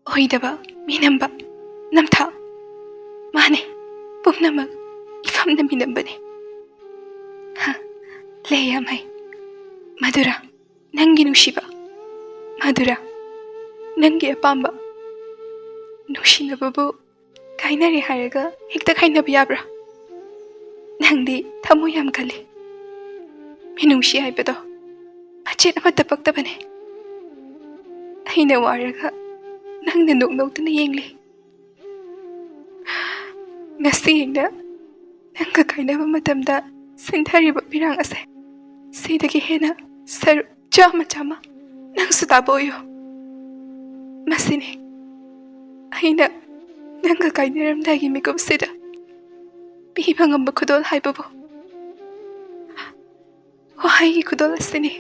ꯑꯣꯏꯗꯕ ꯃꯤꯅꯝꯕ ꯅꯝꯊꯥ ꯃꯥꯅꯦ ꯄꯨꯝꯅꯃꯛ ꯏꯐꯝꯅ ꯃꯤꯅꯝꯕꯅꯦ ꯂꯩ ꯌꯥꯝꯍꯩ ꯃꯗꯨꯔꯥ ꯅꯪꯒꯤ ꯅꯨꯡꯁꯤꯕ ꯃꯗꯨꯔꯥ ꯅꯪꯒꯤ ꯑꯄꯥꯝꯕ ꯅꯨꯡꯁꯤꯅꯕꯕꯨ ꯀꯥꯏꯅꯔꯦ ꯍꯥꯏꯔꯒ ꯍꯦꯛꯇ ꯀꯥꯏꯅꯕ ꯌꯥꯕ꯭ꯔꯥ ꯅꯪꯗꯤ ꯊꯃꯣꯏ ꯌꯥꯝ ꯀꯜꯂꯤ ꯃꯤꯅꯨꯡꯁꯤ ꯍꯥꯏꯕꯗꯣ ꯃꯆꯦꯠ ꯑꯃꯠꯇ ꯄꯛꯇꯕꯅꯦ ꯑꯩꯅ ꯋꯥꯔꯒ ꯅꯪꯅ knock ꯅꯣꯛꯇꯨꯅ ꯌꯦꯡꯂꯤ ngasi ainda nangga kainaba matamda sindhariba pirang ase sidagi hena saru chama chama nangsu taboyo masini aina nangga kainaramdagi mikupsida piba ngamba khudol haibabu wahai khudol asini